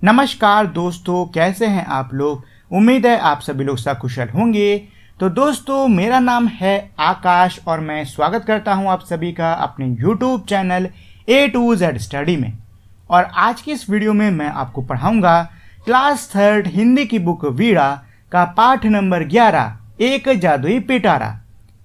नमस्कार दोस्तों, कैसे हैं आप लोग। उम्मीद है आप सभी लोग सकुशल होंगे। तो दोस्तों, मेरा नाम है आकाश और मैं स्वागत करता हूं आप सभी का अपने YouTube channel A to Z study में। और आज की इस वीडियो में मैं आपको पढ़ाऊंगा क्लास 3 हिंदी की बुक वीणा का पाठ नंबर 11, एक जादुई पिटारा।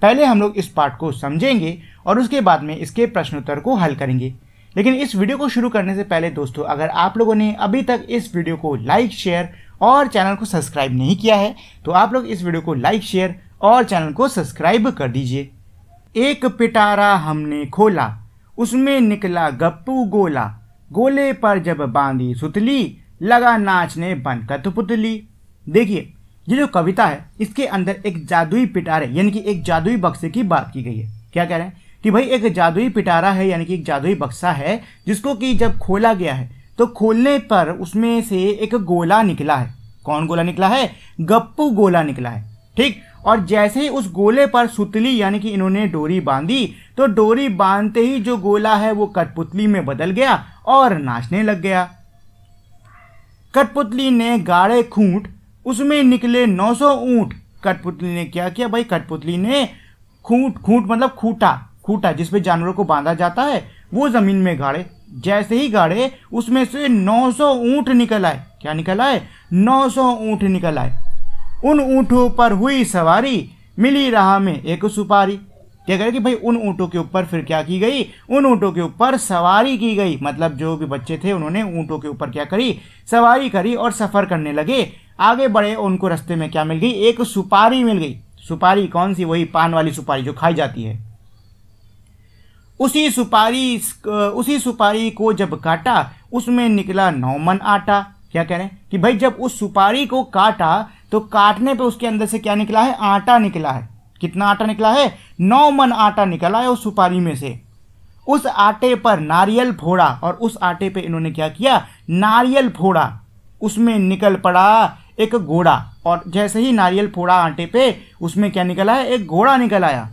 पहले हम लोग इस पाठ को समझेंगे और उसके बाद में इसके प्रश्नोत्तर को हल करेंगे। लेकिन इस वीडियो को शुरू करने से पहले दोस्तों, अगर आप लोगों ने अभी तक इस वीडियो को लाइक, शेयर और चैनल को सब्सक्राइब नहीं किया है तो आप लोग इस वीडियो को लाइक, शेयर और चैनल को सब्सक्राइब कर दीजिए। एक पिटारा हमने खोला, उसमें निकला गप्पू गोला, गोले पर जब बांधी सुतली, लगा नाचने बन कठपुतली। देखिए, ये जो कविता है इसके अंदर एक जादुई पिटारे यानी कि एक जादुई बक्से की बात की गई है। क्या कह रहे हैं कि भाई एक जादुई पिटारा है यानी कि एक जादुई बक्सा है जिसको कि जब खोला गया है तो खोलने पर उसमें से एक गोला निकला है। कौन गोला निकला है? गप्पू गोला निकला है। ठीक, और जैसे ही उस गोले पर सुतली यानी कि इन्होंने डोरी बांधी तो डोरी बांधते ही जो गोला है वो कठपुतली में बदल गया और नाचने लग गया। कठपुतली ने गाड़े खूंट, उसमें निकले 900 ऊंट। कठपुतली ने क्या किया भाई? कठपुतली ने खूंट मतलब खूंटा जिसपे जानवरों को बांधा जाता है वो जमीन में गाड़े। जैसे ही गाड़े उसमें से 900 ऊंट निकल आए। क्या निकल आए? 900 ऊंट निकल आए। उन ऊंटों पर हुई सवारी, मिली राह में एक सुपारी। क्या करे कि भाई उन ऊंटों के ऊपर फिर क्या की गई? उन ऊंटों के ऊपर सवारी की गई। मतलब जो भी बच्चे थे उन्होंने ऊंटों के ऊपर क्या करी? सवारी करी और सफर करने लगे। आगे बढ़े, उनको रास्ते में क्या मिल गई? एक सुपारी मिल गई। सुपारी कौन सी? वही पान वाली सुपारी जो खाई जाती है। उसी सुपारी को जब काटा, उसमें निकला 9 मन आटा। क्या कह रहे हैं कि भाई जब उस सुपारी को काटा तो काटने पे उसके अंदर से क्या निकला है? आटा निकला है। कितना आटा निकला है? 9 मन आटा निकला है उस सुपारी में से। उस आटे पर नारियल फोड़ा और उस आटे पे इन्होंने क्या किया? नारियल फोड़ा। उसमें निकल पड़ा एक घोड़ा और जैसे ही नारियल फोड़ा आटे पे उसमें क्या निकला है? एक घोड़ा निकल आया।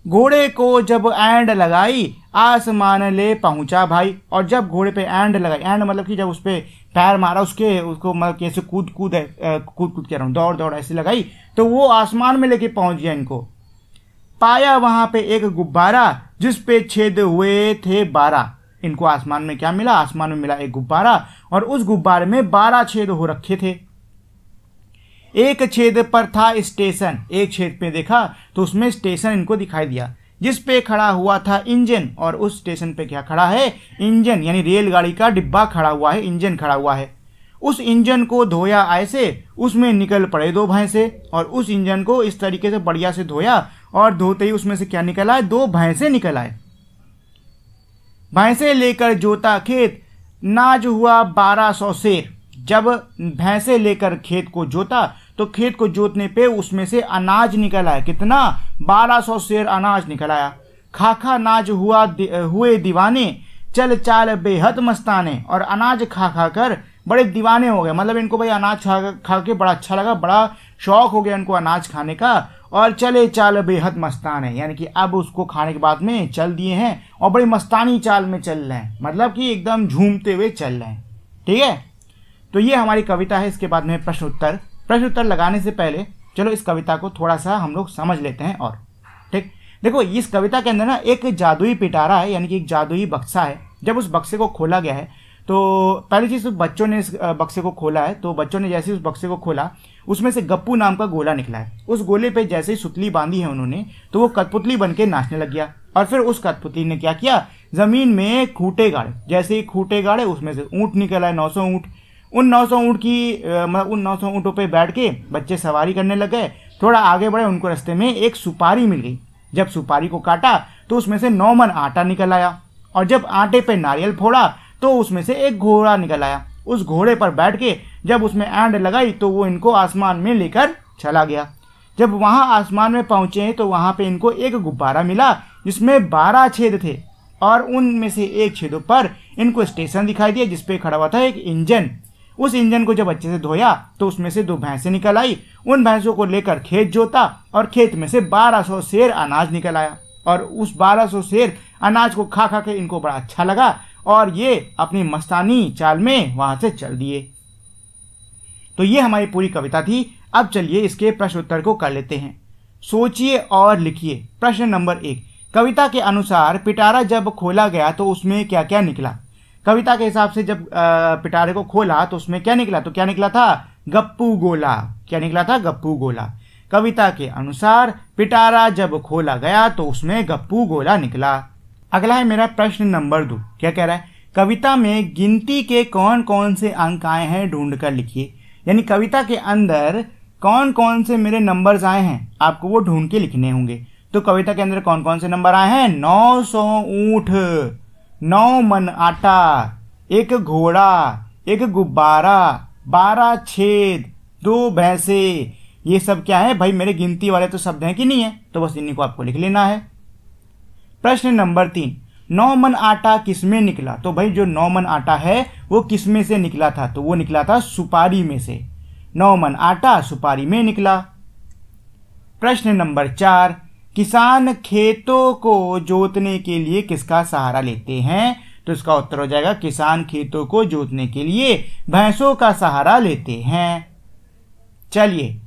घोड़े को जब ऐंड लगाई, आसमान ले पहुंचा भाई। और जब घोड़े पे ऐंड लगाई, ऐंड मतलब कि जब उस पर पैर मारा उसको मतलब कैसे कूद कह रहा हूँ, दौड़ ऐसे लगाई तो वो आसमान में लेके पहुंच गया इनको। पाया वहां पे एक गुब्बारा, जिस पे छेद हुए थे 12। इनको आसमान में क्या मिला? आसमान में मिला एक गुब्बारा और उस गुब्बारे में 12 छेद हो रखे थे। एक छेद पर था स्टेशन। एक छेद पे देखा तो उसमें स्टेशन इनको दिखाई दिया जिस पे खड़ा हुआ था इंजन। और उस स्टेशन पे क्या खड़ा है? इंजन, यानी रेलगाड़ी का डिब्बा खड़ा हुआ है, इंजन खड़ा हुआ है। उस इंजन को धोया ऐसे, उसमें निकल पड़े 2 भैंसे। और उस इंजन को इस तरीके से बढ़िया से धोया और धोते ही उसमें से क्या निकल आए? 2 भैंसे निकल आए। भैंसे लेकर जोता खेत, नाज हुआ 1200 सेर। जब भैंसे लेकर खेत को जोता तो खेत को जोतने पे उसमें से अनाज निकल आया। कितना? 1200 सेर अनाज निकल आया। खाखा नाज हुए दीवाने, चल चाल बेहद मस्ताने। और अनाज खा कर बड़े दीवाने हो गए। मतलब इनको भाई अनाज खा के बड़ा अच्छा लगा, बड़ा शौक हो गया इनको अनाज खाने का। और चले चाल बेहद मस्ताने, यानी कि अब उसको खाने के बाद में चल दिए हैं और बड़ी मस्तानी चाल में चल रहे हैं। मतलब कि एकदम झूमते हुए चल रहे हैं। ठीक है, तो ये हमारी कविता है। इसके बाद में प्रश्न उत्तर लगाने से पहले चलो इस कविता को थोड़ा सा हम लोग समझ लेते हैं। और ठीक, देखो इस कविता के अंदर ना एक जादुई पिटारा है यानी कि एक जादुई बक्सा है। जब उस बक्से को खोला गया है तो पहली चीज़ बच्चों ने इस बक्से को खोला है। तो बच्चों ने जैसे ही उस बक्से को खोला उसमें से गप्पू नाम का गोला निकला है। उस गोले पे जैसे ही सुतली बांधी है उन्होंने तो वो कठपुतली बन के नाचने लग गया। और फिर उस कठपुतली ने क्या किया? ज़मीन में खूंटे गाड़े। जैसे ही खूंटे गाड़े उसमें से ऊँट निकल आए, 900 ऊँट। उन 900 ऊँट की मतलब उन 900 ऊँटों पे बैठ के बच्चे सवारी करने लग गए। थोड़ा आगे बढ़े, उनको रास्ते में एक सुपारी मिल गई। जब सुपारी को काटा तो उसमें से 9 मन आटा निकल आया। और जब आटे पे नारियल फोड़ा तो उसमें से एक घोड़ा निकल आया। उस घोड़े पर बैठ के जब उसमें ऐंड लगाई तो वो इनको आसमान में लेकर चला गया। जब वहाँ आसमान में पहुँचे तो वहाँ पे इनको एक गुब्बारा मिला जिसमें 12 छेद थे। और उनमें से एक छेदों पर इनको स्टेशन दिखाई दिया जिस पे खड़ा हुआ था एक इंजन। उस इंजन को जब अच्छे से धोया तो उसमें से 2 भैंसें निकल आई। उन भैंसों को लेकर खेत जोता और खेत में से 1200 सेर अनाज निकल आया। और उस 1200 सेर अनाज को खा के इनको बड़ा अच्छा लगा और ये अपनी मस्तानी चाल में वहां से चल दिए। तो ये हमारी पूरी कविता थी। अब चलिए इसके प्रश्न उत्तर को कर लेते हैं। सोचिए और लिखिए। प्रश्न नंबर 1, कविता के अनुसार पिटारा जब खोला गया तो उसमें क्या क्या निकला। कविता के हिसाब से जब पिटारे को खोला तो उसमें क्या निकला, तो क्या निकला था, गप्पू गोला। क्या निकला था, गप्पू गोला। कविता के अनुसार पिटारा जब खोला गया तो उसमें गप्पू गोला निकला। अगला है मेरा प्रश्न नंबर 2। क्या कह रहा है, कविता में गिनती के कौन कौन से अंक आए हैं ढूंढ कर लिखिए। यानी कविता के अंदर कौन कौन से मेरे नंबर्स आए हैं आपको वो ढूंढ के लिखने होंगे। तो कविता के अंदर कौन कौन से नंबर आए हैं, 900 ऊंट, 9 मन आटा, 1 घोड़ा, 1 गुब्बारा, 12 छेद, 2 भैंसे। ये सब क्या है भाई, मेरे गिनती वाले तो शब्द हैं कि नहीं है, तो बस इन्हीं को आपको लिख लेना है। प्रश्न नंबर 3, 9 मन आटा किसमें निकला। तो भाई जो 9 मन आटा है वो किसमें से निकला था, तो वो निकला था सुपारी में से। 9 मन आटा सुपारी में निकला। प्रश्न नंबर 4, किसान खेतों को जोतने के लिए किसका सहारा लेते हैं। तो इसका उत्तर हो जाएगा, किसान खेतों को जोतने के लिए भैंसों का सहारा लेते हैं। चलिए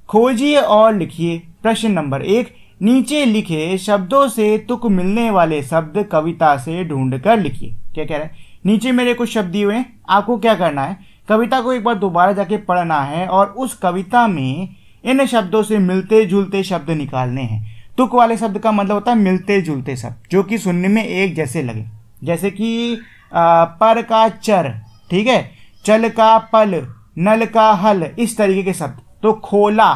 खोजिए और लिखिए। प्रश्न नंबर 1, नीचे लिखे शब्दों से तुक मिलने वाले शब्द कविता से ढूंढ कर लिखिए। क्या कह रहा है, नीचे मेरे कुछ शब्द दिए हुए हैं, आपको क्या करना है, कविता को एक बार दोबारा जाके पढ़ना है और उस कविता में इन शब्दों से मिलते जुलते शब्द निकालने हैं। तुक वाले शब्द का मतलब होता है मिलते जुलते शब्द, जो कि सुनने में एक जैसे लगे। जैसे कि पर का चर, ठीक है, चल का पल, नल का हल, इस तरीके के शब्द। तो खोला,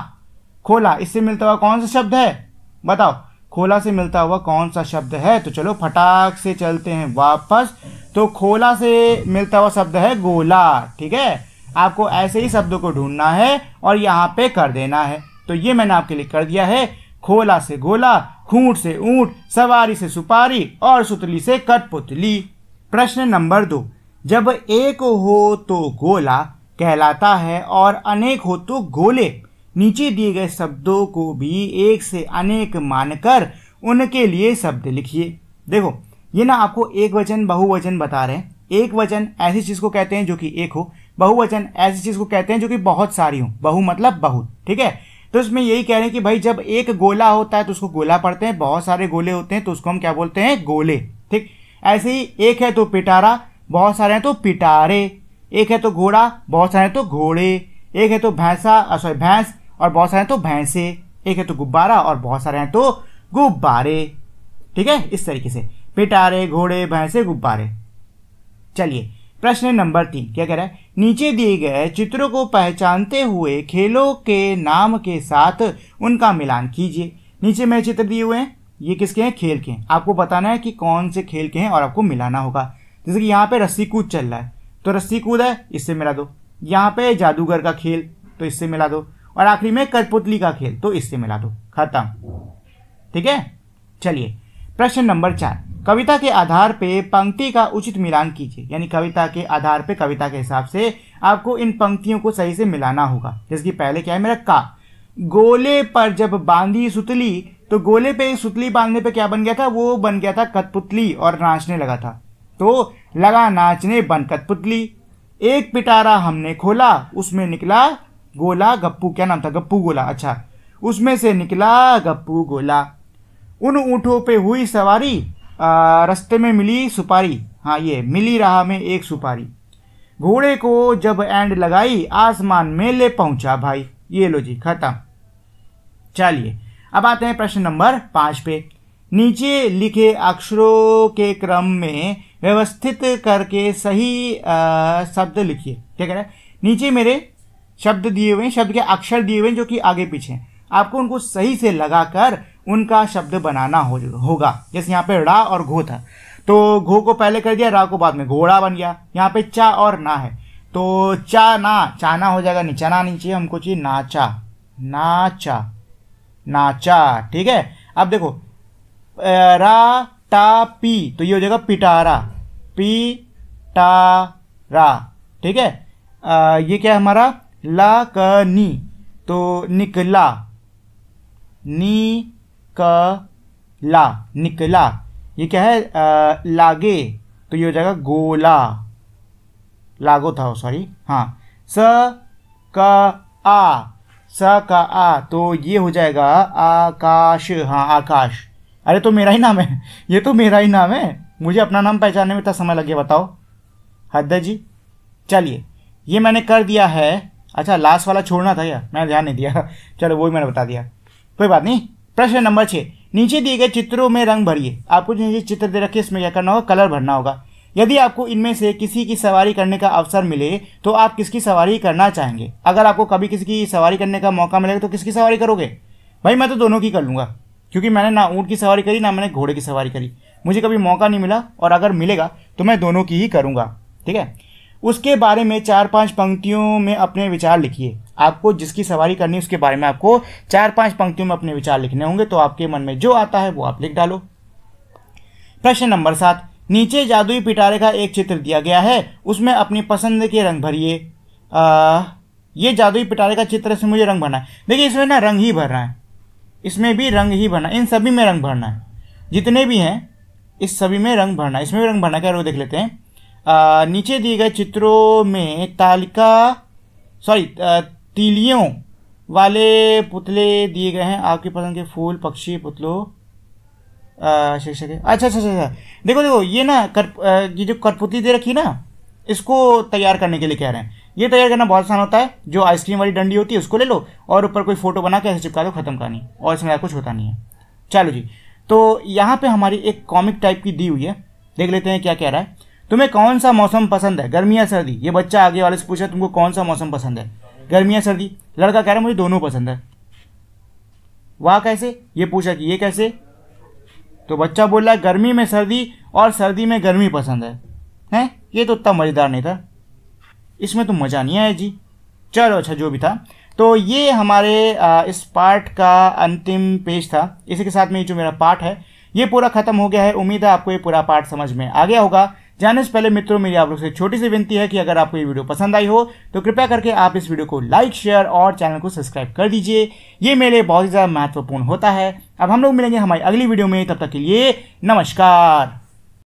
खोला इससे मिलता हुआ कौन सा शब्द है, बताओ, खोला से मिलता हुआ कौन सा शब्द है। तो चलो फटाक से चलते हैं वापस। तो खोला से मिलता हुआ शब्द है गोला। ठीक है, आपको ऐसे ही शब्दों को ढूंढना है और यहाँ पे कर देना है। तो ये मैंने आपके लिए कर दिया है। खोला से गोला, खूंट से ऊंट, सवारी से सुपारी और सुतली से कठपुतली। प्रश्न नंबर 2, जब एक हो तो गोला कहलाता है और अनेक हो तो गोले। नीचे दिए गए शब्दों को भी एक से अनेक मानकर उनके लिए शब्द लिखिए। देखो ये ना आपको एक वचन बहुवचन बता रहे हैं। एक वचन ऐसी चीज को कहते हैं जो कि एक हो, बहुवचन ऐसी चीज को कहते हैं जो कि बहुत सारी हो। बहु मतलब बहुत, ठीक है। तो इसमें यही कह रहे हैं कि भाई जब एक गोला होता है तो उसको गोला पढ़ते हैं, बहुत सारे गोले होते हैं तो उसको हम क्या बोलते हैं, गोले। ठीक, ऐसे ही एक है तो पिटारा, बहुत सारे हैं तो पिटारे। एक है तो घोड़ा, बहुत सारे हैं तो घोड़े। एक है तो भैंस और बहुत सारे हैं तो भैंसे। एक है तो गुब्बारा और बहुत सारे हैं तो गुब्बारे। ठीक है, इस तरीके से पिटारे, घोड़े, भैंसे, गुब्बारे। चलिए प्रश्न नंबर 3 क्या कह रहा है, नीचे दिए गए चित्रों को पहचानते हुए खेलों के नाम के साथ उनका मिलान कीजिए। नीचे मेरे चित्र दिए हुए हैं, ये किसके हैं, खेल के हैं। आपको बताना है कि कौन से खेल के हैं और आपको मिलाना होगा। जैसे कि यहाँ पे रस्सी कूद चल रहा है तो रस्सी कूद है, इससे मिला दो। यहाँ पे जादूगर का खेल तो इससे मिला दो, और आखिरी में कठपुतली का खेल तो इससे मिला दो। खत्म। ठीक है, चलिए प्रश्न नंबर 4, कविता के आधार पे पंक्ति का उचित मिलान कीजिए। यानी कविता के आधार पे, कविता के हिसाब से आपको इन पंक्तियों को सही से मिलाना होगा। जैसे कि पहले क्या है मेरा, का गोले पर जब बांधी सुतली, तो गोले पे सुतली बांधने पे क्या बन गया था, वो बन गया था कठपुतली और नाचने लगा था। तो लगा नाचने बन कठपुतली। एक पिटारा हमने खोला, उसमें निकला गोला गप्पू, क्या नाम था, गप्पू गोला। अच्छा, उसमें से निकला गप्पू गोला। उन ऊँटों पे हुई सवारी, रास्ते में मिली सुपारी। हाँ, ये मिली राह में एक सुपारी। घोड़े को जब एंड लगाई, आसमान में ले पहुंचा भाई। ये लो जी, खत्म। चलिए अब आते हैं प्रश्न नंबर 5 पे। नीचे लिखे अक्षरों के क्रम में व्यवस्थित करके सही शब्द लिखिए। क्या कह रहा है, नीचे मेरे शब्द दिए हुए हैं, शब्द के अक्षर दिए हुए हैं जो कि आगे पीछे हैं। आपको उनको सही से लगाकर उनका शब्द बनाना होगा। जैसे यहाँ पे रा और घो था, तो घो को पहले कर दिया, रा को बाद में, घोड़ा बन गया। यहाँ पे चा और ना है, तो चा ना, चाना हो जाएगा, निचाना नहीं चाहिए, हमको चाहिए नाचा, नाचा, नाचा। ठीक है, अब देखो रा टा पी, तो ये हो जाएगा पिटारा, पी टा रा। ठीक है, ये क्या है हमारा, ला क नी, तो निकला, नी क ला, निकला। ये क्या है, लागे, तो ये हो जाएगा गोला, लागो था सॉरी, हाँ। स का आ तो ये हो जाएगा आकाश, हाँ आकाश। अरे तो मेरा ही नाम है, ये तो मेरा ही नाम है, मुझे अपना नाम पहचानने में इतना समय लग गया, बताओ हद है जी। चलिए ये मैंने कर दिया है। अच्छा लास्ट वाला छोड़ना था क्या, मैंने ध्यान नहीं दिया। चलो वही मैंने बता दिया, कोई बात नहीं। प्रश्न नंबर 6, नीचे दिए गए चित्रों में रंग भरिए। आपको जो नीचे चित्र दे रखे इसमें क्या करना होगा, कलर भरना होगा। यदि आपको इनमें से किसी की सवारी करने का अवसर मिले तो आप किसकी सवारी करना चाहेंगे? अगर आपको कभी किसी की सवारी करने का मौका मिलेगा तो किसकी सवारी करोगे? भाई मैं तो दोनों की कर लूँगा, क्योंकि मैंने ना ऊँट की सवारी करी ना मैंने घोड़े की सवारी करी, मुझे कभी मौका नहीं मिला, और अगर मिलेगा तो मैं दोनों की ही करूँगा। ठीक है, उसके बारे में 4-5 पंक्तियों में अपने विचार लिखिए। आपको जिसकी सवारी करनी है उसके बारे में आपको 4-5 पंक्तियों में अपने विचार लिखने होंगे, तो आपके मन में जो आता है वो आप लिख डालो। प्रश्न नंबर 7, नीचे जादुई पिटारे का एक चित्र दिया गया है, उसमें अपनी पसंद के रंग भरिए। ये जादुई पिटारे का चित्र, इसमें मुझे रंग भरना है। देखिए इसमें ना रंग ही भरना है, इसमें भी रंग ही भरना है, इन सभी में रंग भरना है, जितने भी हैं इस सभी में रंग भरना है, इसमें भी रंग भरना है। क्या वो देख लेते हैं। नीचे दिए गए चित्रों में तीलियों वाले पुतले दिए गए हैं। आपकी पसंद के फूल, पक्षी, पुतलों, अच्छा, देखो ये ना ये जो कठपुतली दे रखी है ना, इसको तैयार करने के लिए कह रहे हैं। ये तैयार करना बहुत आसान होता है, जो आइसक्रीम वाली डंडी होती है उसको ले लो और ऊपर कोई फोटो बना के ऐसे चिपका दो, खत्म कहानी, और इसमें कुछ होता नहीं है। चलो जी, तो यहाँ पे हमारी एक कॉमिक टाइप की दी हुई है, देख लेते हैं क्या कह रहा है। तुम्हें कौन सा मौसम पसंद है, गर्मी या सर्दी? ये बच्चा आगे वाले से पूछा तुमको कौन सा मौसम पसंद है, गर्मी या सर्दी? लड़का कह रहा है मुझे दोनों पसंद है। वाह कैसे? ये पूछा कि ये कैसे? तो बच्चा बोल रहा है गर्मी में सर्दी और सर्दी में गर्मी पसंद है। हैं? ये तो उतना मज़ेदार नहीं था, इसमें तो मज़ा नहीं आया जी। चलो अच्छा, जो भी था, तो ये हमारे इस पार्ट का अंतिम पेज था। इसी के साथ में जो मेरा पार्ट है ये पूरा खत्म हो गया है। उम्मीद है आपको ये पूरा पार्ट समझ में आ गया होगा। जाने से पहले मित्रों, मेरी आप लोग से छोटी सी विनती है कि अगर आपको ये वीडियो पसंद आई हो तो कृपया करके आप इस वीडियो को लाइक, शेयर और चैनल को सब्सक्राइब कर दीजिए। ये मेरे लिए बहुत ही ज़्यादा महत्वपूर्ण होता है। अब हम लोग मिलेंगे हमारी अगली वीडियो में, तब तक के लिए नमस्कार।